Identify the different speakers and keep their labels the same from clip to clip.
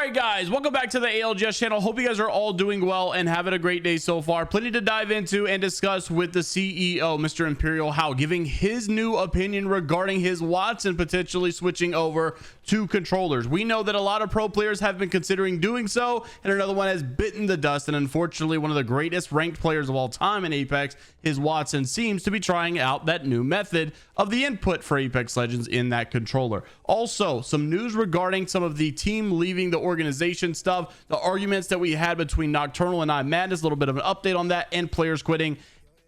Speaker 1: right, guys, welcome back to the ALGS channel. Hope you guys are all doing well and having a great day so far. Plenty to dive into and discuss with the CEO, Mr. ImperialHal, giving his new opinion regarding HisWattson potentially switching over to controllers. We know that a lot of pro players have been considering doing so, and another one has bitten the dust. And unfortunately, one of the greatest ranked players of all time in Apex, HisWattson, seems to be trying out that new method of the input for Apex Legends in that controller. Also, some news regarding some of the team leaving the organization stuff, the arguments that we had between Nocturnal and Madness, a little bit of an update on that, and players quitting.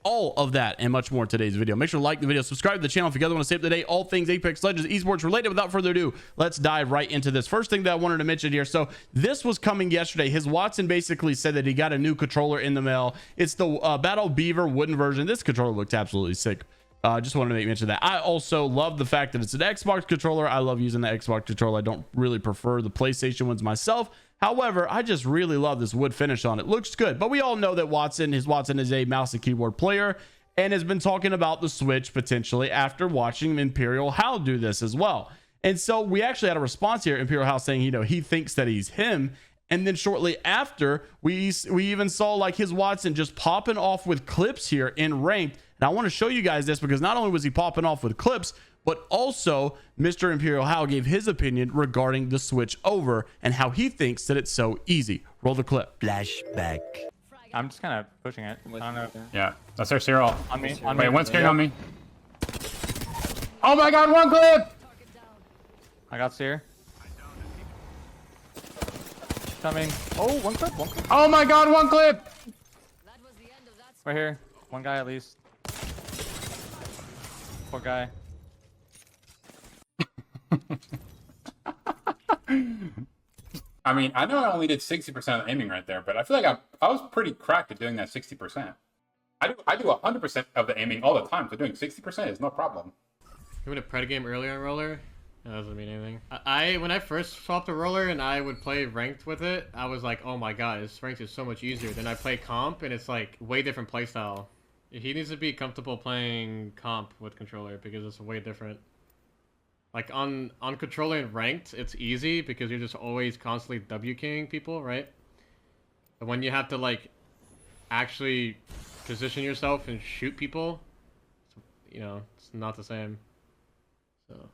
Speaker 1: All of that and much more in today's video. Make sure to like the video, subscribe to the channel if you guys want to stay up to date, all things Apex Legends esports related. Without further ado, let's dive right into this. First thing that I wanted to mention here, so this was coming yesterday. HisWattson basically said that he got a new controller in the mail. It's the Battle Beaver wooden version. This controller looks absolutely sick. Just wanted to make mention of that. I also love the fact that it's an Xbox controller. I love using the Xbox controller. I don't really prefer the PlayStation ones myself. However, I just really love this wood finish on it. Looks good. But we all know that HisWattson is a mouse and keyboard player and has been talking about the Switch potentially after watching ImperialHal do this as well. And so we actually had a response here, ImperialHal, saying, you know, he thinks that he's him. And then shortly after, we even saw like HisWattson just popping off with clips here in ranked. And I want to show you guys this because not only was he popping off with clips, but also Mr. ImperialHal gave his opinion regarding the switch over and how he thinks that it's so easy. Roll the clip.
Speaker 2: Flashback.
Speaker 3: I'm just kind of pushing it. I don't know.
Speaker 4: Yeah, that's their serial.
Speaker 3: On me.
Speaker 4: Wait, one's carrying on me. Oh my god, one clip!
Speaker 3: I got Seer. Coming. Oh, one clip, one clip.
Speaker 4: Oh my god, one clip!
Speaker 3: Right here. One guy at least. Poor guy.
Speaker 4: I mean, I know I only did 60% of the aiming right there, but I feel like I was pretty cracked at doing that 60%. I do 100% of the aiming all the time, so doing 60% is no problem.
Speaker 5: You went to pred game earlier on roller? That doesn't mean anything. When I first swapped a roller and I would play ranked with it, I was like, oh my god, this ranked is so much easier. Then I play comp and it's like way different playstyle. He needs to be comfortable playing comp with controller because it's way different. Like on controller and ranked, it's easy because you're just always constantly W-keying people, right? But when you have to like actually position yourself and shoot people, you know, it's not the same. So,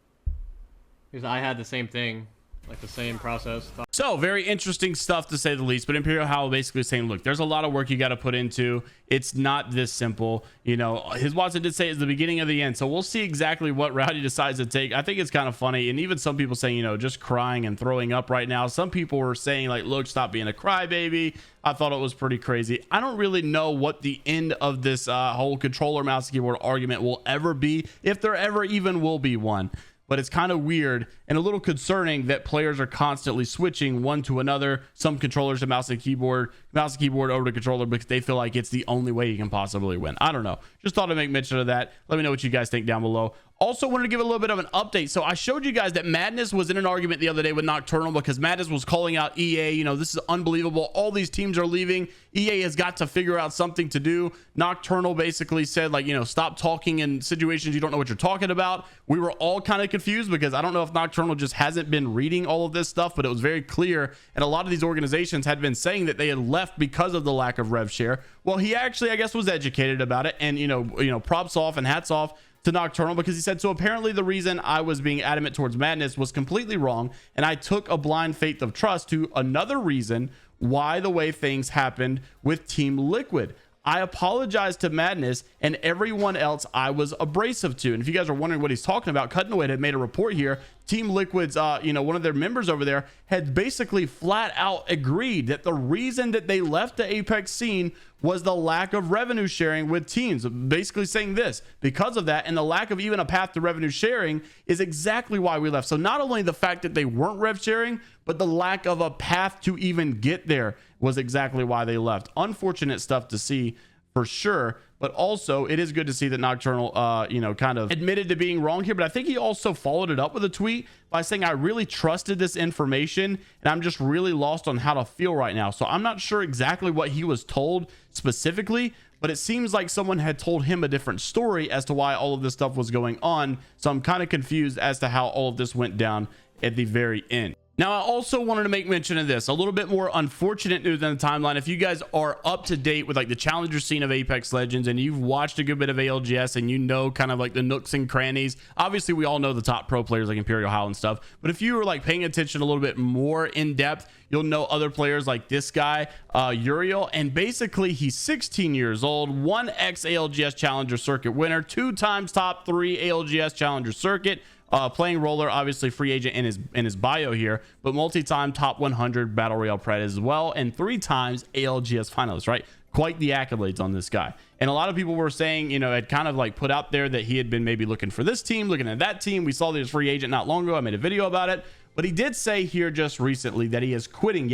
Speaker 5: because I had the same thing, like the same process.
Speaker 1: So very interesting stuff to say the least, but ImperialHal basically saying, look, there's a lot of work you got to put into. It's not this simple. You know, HisWattson did say it's the beginning of the end. So we'll see exactly what route he decides to take. I think it's kind of funny. And even some people saying, you know, just crying and throwing up right now. Some people were saying like, look, stop being a crybaby. I thought it was pretty crazy. I don't really know what the end of this whole controller mouse keyboard argument will ever be, if there ever even will be one. But it's kind of weird and a little concerning that players are constantly switching one to another. Some controllers to mouse and keyboard over to controller because they feel like it's the only way you can possibly win. I don't know. Just thought I'd make mention of that. Let me know what you guys think down below. Also wanted to give a little bit of an update. So I showed you guys that Madness was in an argument the other day with Nocturnal because Madness was calling out EA. You know, this is unbelievable. All these teams are leaving. EA has got to figure out something to do. Nocturnal basically said, like, you know, stop talking in situations you don't know what you're talking about. We were all kind of confused because I don't know if Nocturnal just hasn't been reading all of this stuff, but it was very clear. And a lot of these organizations had been saying that they had left because of the lack of rev share. Well, he actually, I guess, was educated about it. And, you know, props off and hats off to Nocturnal because he said, so apparently the reason I was being adamant towards Madness was completely wrong, and I took a blind faith of trust to another reason why the way things happened with Team Liquid. I apologize to Madness and everyone else I was abrasive to. And if you guys are wondering what he's talking about, Cutting Away had made a report here. Team Liquid's, you know, one of their members over there had basically flat out agreed that the reason that they left the Apex scene was the lack of revenue sharing with teams. Basically saying this, because of that and the lack of even a path to revenue sharing is exactly why we left. So not only the fact that they weren't rev sharing, but the lack of a path to even get there was exactly why they left. Unfortunate stuff to see for sure, but also it is good to see that Nocturnal you know, kind of admitted to being wrong here. But I think he also followed it up with a tweet by saying, I really trusted this information and I'm just really lost on how to feel right now. So I'm not sure exactly what he was told specifically, but it seems like someone had told him a different story as to why all of this stuff was going on. So I'm kind of confused as to how all of this went down at the very end. Now, I also wanted to make mention of this, a little bit more unfortunate news in the timeline. If you guys are up to date with like the challenger scene of Apex Legends and you've watched a good bit of ALGS and you know kind of like the nooks and crannies, obviously we all know the top pro players like ImperialHal and stuff, but if you were like paying attention a little bit more in depth, you'll know other players like this guy, Uriel, and basically he's 16 years old, 1x ALGS challenger circuit winner, 2 times top 3 ALGS challenger circuit, playing roller, obviously free agent in his bio here, but multi-time top 100 battle royale pred as well, and 3 times ALGS finalist, right? Quite the accolades on this guy. And a lot of people were saying, you know, had kind of like put out there that he had been maybe looking for this team, looking at that team. We saw that he was free agent not long ago. I made a video about it, but he did say here just recently that he is quitting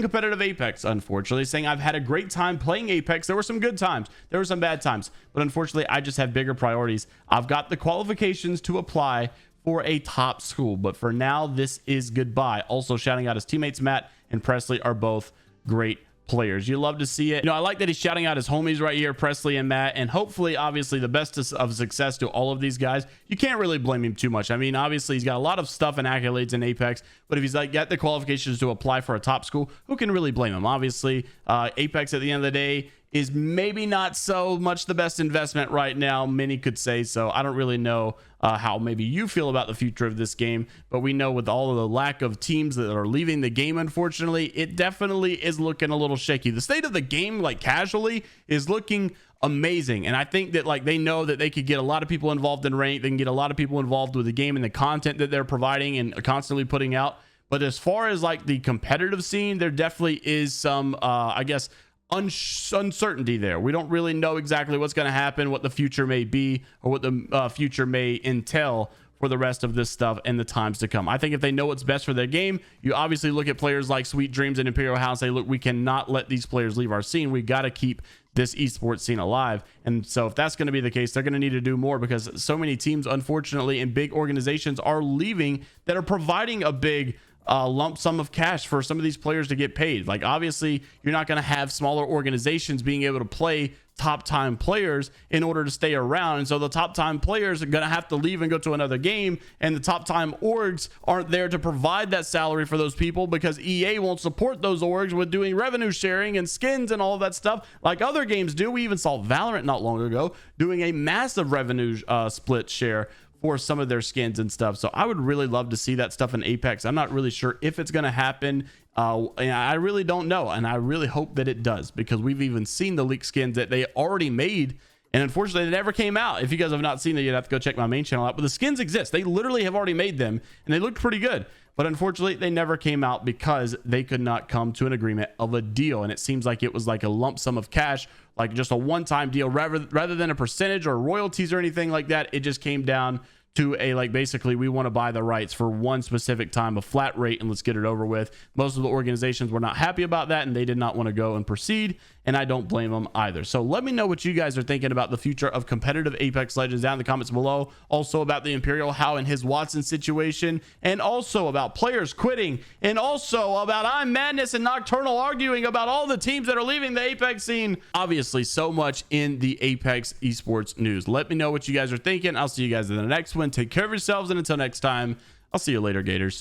Speaker 1: competitive Apex, unfortunately, saying I've had a great time playing Apex. There were some good times, there were some bad times, but unfortunately I just have bigger priorities. I've got the qualifications to apply for a top school, but for now this is goodbye. Also shouting out his teammates Matt and Presley are both great players. You love to see it. You know, I like that he's shouting out his homies right here, Presley and Matt, and hopefully obviously the best of success to all of these guys. You can't really blame him too much. I mean, obviously he's got a lot of stuff and accolades in Apex, but if he's like got the qualifications to apply for a top school, who can really blame him? Obviously Apex at the end of the day is maybe not so much the best investment right now, many could say. So I don't really know how maybe you feel about the future of this game, but we know with all of the lack of teams that are leaving the game, unfortunately, it definitely is looking a little shaky. The state of the game, like casually, is looking amazing, and I think that like they know that they could get a lot of people involved in rank, they can get a lot of people involved with the game and the content that they're providing and constantly putting out. But as far as like the competitive scene, there definitely is some I guess uncertainty there. We don't really know exactly what's going to happen, what the future may be, or what the future may entail for the rest of this stuff and the times to come. I think if they know what's best for their game, you obviously look at players like Sweet Dreams and ImperialHal and say, look, we cannot let these players leave our scene. We got to keep this esports scene alive. And so if that's going to be the case, they're going to need to do more, because so many teams, unfortunately, and big organizations are leaving that are providing a big lump sum of cash for some of these players to get paid. Like obviously you're not going to have smaller organizations being able to play top time players in order to stay around, and so the top time players are going to have to leave and go to another game, and the top time orgs aren't there to provide that salary for those people because EA won't support those orgs with doing revenue sharing and skins and all of that stuff like other games do. We even saw Valorant not long ago doing a massive revenue split share for some of their skins and stuff. So I would really love to see that stuff in Apex. I'm not really sure if it's going to happen. And I really don't know, and I really hope that it does, because we've even seen the leaked skins that they already made, and unfortunately they never came out. If you guys have not seen it, you'd have to go check my main channel out, but the skins exist. They literally have already made them, and they looked pretty good, but unfortunately they never came out because they could not come to an agreement of a deal. And it seems like it was like a lump sum of cash, like just a one-time deal rather than a percentage or royalties or anything like that. It just came down to a like basically we want to buy the rights for one specific time, a flat rate, and let's get it over with. Most of the organizations were not happy about that, and they did not want to go and proceed, and I don't blame them either. So let me know what you guys are thinking about the future of competitive Apex Legends down in the comments below. Also about the ImperialHal and HisWattson situation, and also about players quitting, and also about I'm Madness and Nocturnal arguing about all the teams that are leaving the Apex scene. Obviously so much in the Apex esports news. Let me know what you guys are thinking. I'll see you guys in the next one. Take care of yourselves, and until next time, I'll see you later, Gators.